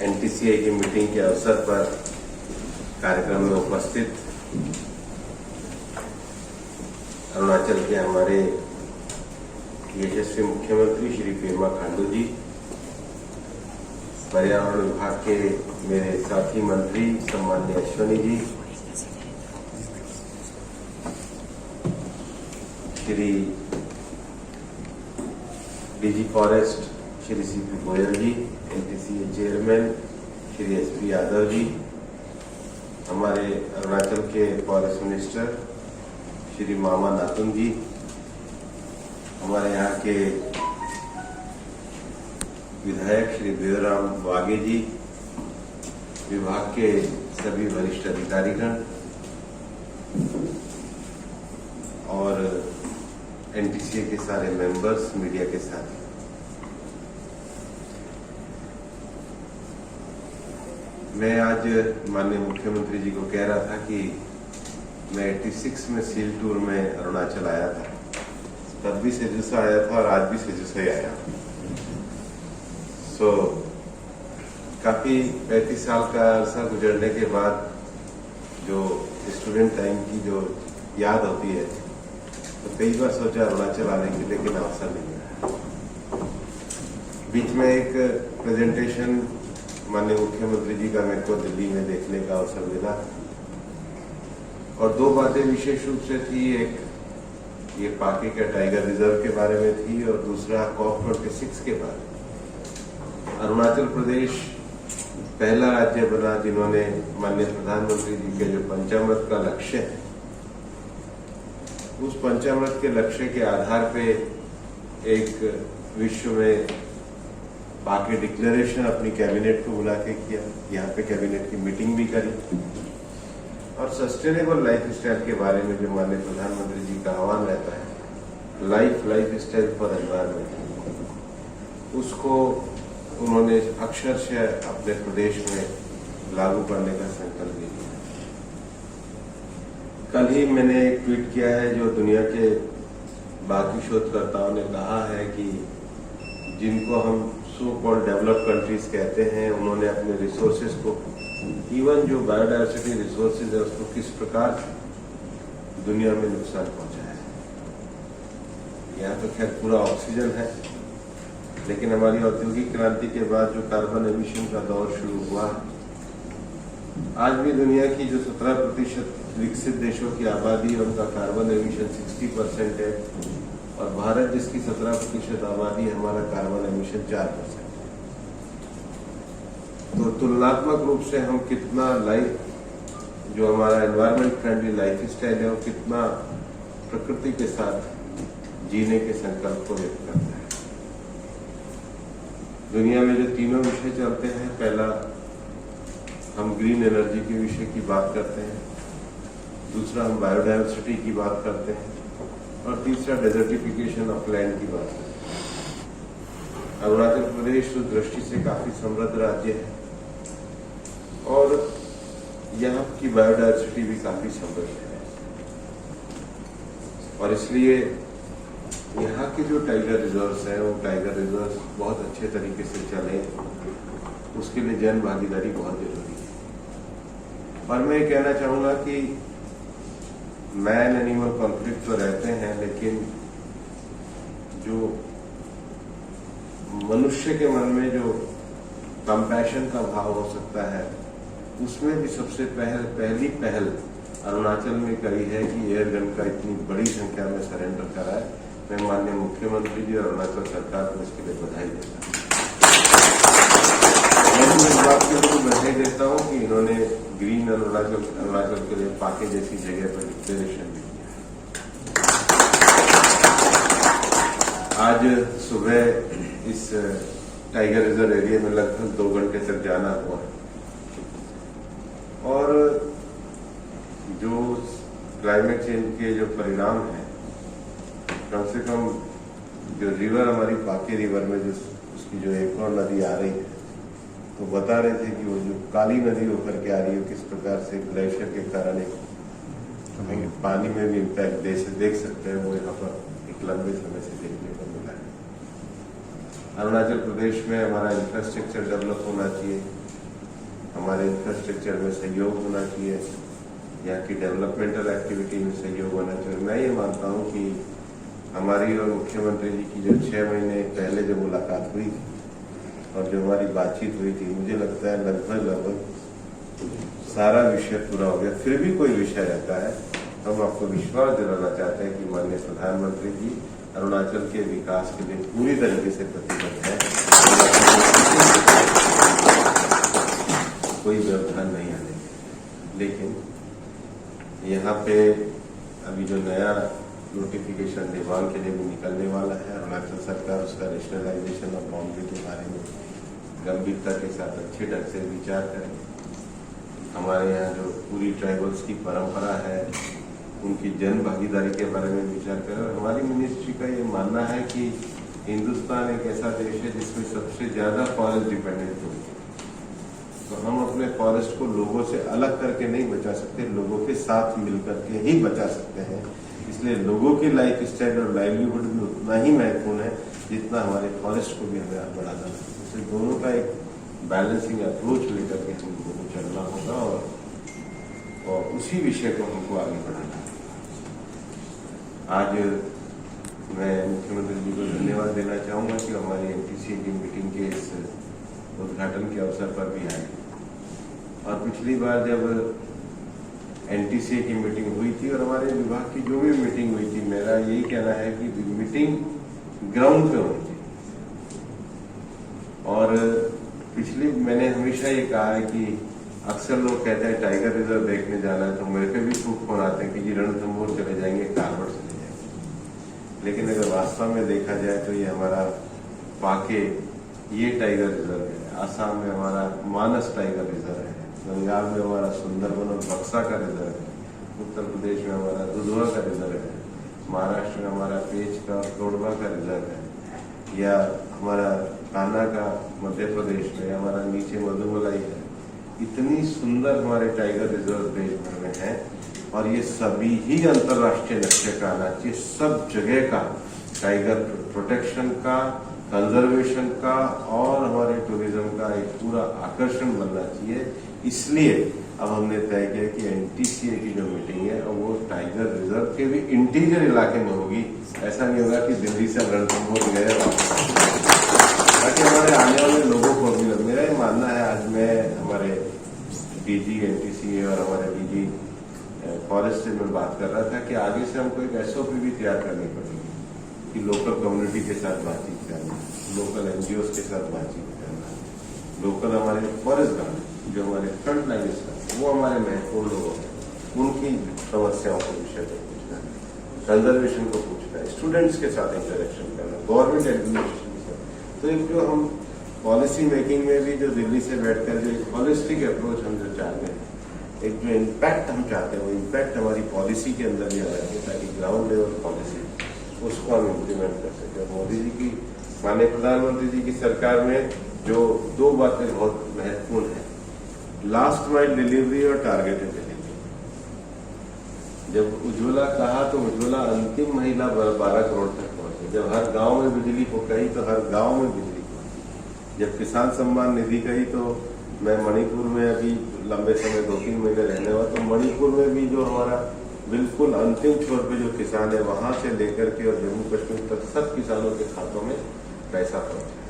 NTCA की meeting के अवसर पर कार्यक्रम में उपस्थित अरुणाचल के हमारे यशस्वी मुख्यमंत्री श्री पेमा खांडू जी, पर्यावरण विभाग के मेरे साथी मंत्री सम्माननीय Ashwani ji, Shri DG forest Shri CP Goyal ji, NTCA chairman Shri SP Yadav ji, हमारे अरुणाचल के फॉरेस्ट मिनिस्टर श्री मामा नातुंग जी, हमारे यहाँ के विधायक श्री देवराम वागे जी, विभाग के सभी वरिष्ठ अधिकारीगण और एनटीसीए के सारे मेंबर्स, मीडिया के साथी, मैं आज माननीय मुख्यमंत्री जी को कह रहा था कि मैं 86 में सील टूर में अरुणाचल आया था, तब भी सेजुसा आया था और आज भी सेजुसा ही आया। काफी 35 साल का अरसा गुजरने के बाद जो स्टूडेंट टाइम की जो याद होती है, तो कई बार सोचा अरुणाचल आने की, लेकिन अवसर नहीं मिला। बीच में एक प्रेजेंटेशन माननीय मुख्यमंत्री जी का मेरे को दिल्ली में देखने का अवसर मिला और दो बातें विशेष रूप से थी। एक ये पाके का टाइगर रिजर्व के बारे में थी और दूसरा COP26 के बारे में। अरुणाचल प्रदेश पहला राज्य बना जिन्होंने माननीय प्रधानमंत्री जी के जो पंचामृत का लक्ष्य है, उस पंचामृत के लक्ष्य के आधार पे एक विश्व में बाकी डिक्लेरेशन अपनी कैबिनेट को बुला के किया, यहाँ पे कैबिनेट की मीटिंग भी करी और सस्टेनेबल लाइफ स्टाइल के बारे में जो माननीय प्रधानमंत्री जी का आह्वान रहता है, लाइफ स्टाइल फॉर एनवायरमेंट, उसको उन्होंने अक्षरशः अपने प्रदेश में लागू करने का संकल्प लिया। कल ही मैंने एक ट्वीट किया है जो दुनिया के बाकी शोधकर्ताओं ने कहा है कि जिनको हम सो कॉल्ड डेवलप्ड कंट्रीज कहते हैं, उन्होंने अपने रिसोर्सेज को, इवन जो बायोडायवर्सिटी रिसोर्सेज है, उसको किस प्रकार दुनिया में नुकसान पहुंचाया है। यहाँ तो खैर पूरा ऑक्सीजन है, लेकिन हमारी औद्योगिक क्रांति के बाद जो कार्बन एमिशन का दौर शुरू हुआ, आज भी दुनिया की जो 17% विकसित देशों की आबादी है, उनका कार्बन एमिशन 60% है और भारत जिसकी 17% आबादी है, हमारा कार्बन एमिशन 4%। तो तुलनात्मक रूप से हम कितना जो हमारा एनवायरमेंट फ्रेंडली लाइफ स्टाइल है, वो कितना प्रकृति के साथ जीने के संकल्प को व्यक्त करता है। दुनिया में जो तीनों विषय चलते हैं, पहला हम ग्रीन एनर्जी के विषय की बात करते हैं, दूसरा हम बायोडायवर्सिटी की बात करते हैं और तीसरा डेजर्टिफिकेशन ऑफ लैंड की बात करते हैं। अरुणाचल प्रदेश उस दृष्टि से काफी समृद्ध राज्य है और यहाँ की बायोडायवर्सिटी भी काफी समृद्ध है और इसलिए यहाँ के जो टाइगर रिजर्व्स हैं, वो टाइगर रिजर्व्स बहुत अच्छे तरीके से चले, उसके लिए जन भागीदारी बहुत जरूरी है। और मैं कहना चाहूंगा कि मैन एनिमल कॉन्फ्लिक्ट तो रहते हैं, लेकिन जो मनुष्य के मन में जो कंपैशन का भाव हो सकता है, उसमें भी सबसे पहली पहल अरुणाचल में करी है कि एयरगन का इतनी बड़ी संख्या में सरेंडर करा है। मैं माननीय मुख्यमंत्री जी और अरुणाचल सरकार को इसके लिए बधाई देता हूँ। मैं इस बात के लिए बधाई देता हूँ कि इन्होंने ग्रीन अरुणाचल के लिए पाके जैसी जगह पर डिक्लेरेशन भी किया। आज सुबह इस टाइगर रिजर्व एरिया में लगभग 2 घंटे तक जाना हुआ और जो क्लाइमेट चेंज के जो परिणाम हैं, कम से कम जो रिवर हमारी पाके रिवर में जो उसकी जो एक और नदी आ रही है, तो बता रहे थे कि वो जो काली नदी होकर के आ रही है, किस प्रकार से ग्लेशियर के कारण एक पानी में भी इम्पैक्ट देख सकते हैं। वो यहाँ पर एक लंबे समय से देखने को मिला है। अरुणाचल प्रदेश में हमारा इंफ्रास्ट्रक्चर डेवलप होना चाहिए, हमारे इंफ्रास्ट्रक्चर में सहयोग होना चाहिए, यहाँ की डेवलपमेंटल एक्टिविटी में सहयोग होना चाहिए। मैं ये मानता हूँ कि हमारी और मुख्यमंत्री जी की जो 6 महीने पहले जो मुलाकात हुई थी और जो हमारी बातचीत हुई थी, मुझे लगता है लगभग सारा विषय पूरा हो गया। फिर भी कोई विषय रहता है, हम आपको विश्वास दिलाना चाहते हैं कि माननीय प्रधानमंत्री जी अरुणाचल के विकास के लिए पूरी तरीके से प्रतिबद्ध है। कोई व्यवधान नहीं आने, लेकिन यहाँ पे अभी जो नया नोटिफिकेशन दिवांग के लिए भी निकलने वाला है, अरुणाचल सरकार उसका नेशनलाइजेशन ऑफ बाउंड्री के बारे में गंभीरता के साथ अच्छे ढंग से विचार करें। हमारे यहाँ जो पूरी ट्राइबल्स की परंपरा है, उनकी जन भागीदारी के बारे में विचार करें। और हमारी मिनिस्ट्री का ये मानना है कि हिंदुस्तान एक ऐसा देश है जिसमें सबसे ज्यादा फॉरेस्ट डिपेंडेंट होती है, तो हम अपने फॉरेस्ट को लोगों से अलग करके नहीं बचा सकते, लोगों के साथ मिलकर के ही बचा सकते हैं। इसलिए लोगों की लाइफ स्टाइल और लाइवलीहुड भी उतना ही महत्वपूर्ण है जितना हमारे फॉरेस्ट को भी हमें बढ़ाना है। इसलिए दोनों का एक बैलेंसिंग अप्रोच लेकर के हमको चलना होगा और उसी विषय को हमको आगे बढ़ाना है। आज मैं मुख्यमंत्री जी को धन्यवाद देना चाहूंगा कि हमारी एनटीसीए की मीटिंग के इस उद्घाटन के अवसर पर भी आए। और पिछली बार जब एनटीसीए की मीटिंग हुई थी और हमारे विभाग की जो भी मीटिंग हुई थी, मेरा यही कहना है कि मीटिंग ग्राउंड पे होनी चाहिए। और मैंने हमेशा ये कहा है कि अक्सर लोग कहते हैं टाइगर रिजर्व देखने जाना है, तो मेरे पे भी खूब फोन आते हैं कि जी रणथंभौर चले जाएंगे, कारवड़ चले जाएंगे। लेकिन अगर वास्तव में देखा जाए तो ये हमारा पाके ये टाइगर रिजर्व है, आसाम में हमारा मानस टाइगर रिजर्व है, बंगाल में हमारा सुंदरबन और बक्सा का रिजर्व है, उत्तर प्रदेश में हमारा दुधवा का रिजर्व है, महाराष्ट्र में हमारा पेच का और तोड़वा का रिजर्व है, या हमारा कान्हा का मध्य प्रदेश में, हमारा नीचे मधुमलाई है। इतनी सुंदर हमारे टाइगर रिजर्व देश भर में है और ये सभी ही अंतर्राष्ट्रीय नक्शे का आना चाहिए। सब जगह का टाइगर प्रोटेक्शन का, कंजर्वेशन का और हमारे टूरिज्म का एक पूरा आकर्षण बनना चाहिए। इसलिए अब हमने तय किया कि एनटीसीए की जो मीटिंग है वो टाइगर रिजर्व के भी इंटीरियर इलाके में होगी। ऐसा नहीं होगा कि दिल्ली से रणथंभौर गए, ताकि हमारे आने वाले लोगों को भी लगे। मेरा ये मानना है, आज मैं हमारे डीजी एनटीसीए और हमारे डीजी फॉरेस्ट से मैं बात कर रहा था कि आगे से हमको एक एसओपी भी तैयार करनी पड़ेगी कि लोकल कम्युनिटी के साथ बातचीत करना, लोकल एनजीओ के साथ बातचीत करना, लोकल हमारे फॉरेस्ट गार्ड जो हमारे फ्रंट लाइन स्टाफ, वो हमारे महत्वपूर्ण लोग हैं, उनकी समस्याओं को विषय पर पूछना, कंजर्वेशन को पूछना, स्टूडेंट्स के साथ इंटरेक्शन करना, गवर्नमेंट एडमिनिस्ट्रेशन के साथ। तो एक जो हम पॉलिसी मेकिंग में भी जो दिल्ली से बैठकर जो एक हॉलिस्टिक अप्रोच हम जो चाहते हैं, एक जो इम्पैक्ट हम चाहते हैं, वो इम्पैक्ट हमारी पॉलिसी के अंदर भी आ जाए ताकि ग्राउंड लेवल पॉलिसी उसको हम इम्प्लीमेंट कर सकें। मोदी जी की, माननीय प्रधानमंत्री जी की सरकार में जो 2 बातें बहुत महत्वपूर्ण है, लास्ट माइल डिलीवरी और टारगेटेड डिलीवरी। जब उज्ज्वला कहा तो उज्ज्वला अंतिम महिला 12 करोड़ तक पहुंचे। जब हर गांव में बिजली को कही तो हर गांव में बिजली पहुंची। जब किसान सम्मान निधि कही तो मैं मणिपुर में अभी लंबे समय 2-3 महीने रहने हुआ, तो मणिपुर में भी जो हमारा बिल्कुल अंतिम छोर पे जो किसान है, वहां से लेकर के और जम्मू कश्मीर तक सब किसानों के खातों में पैसा पहुंचा।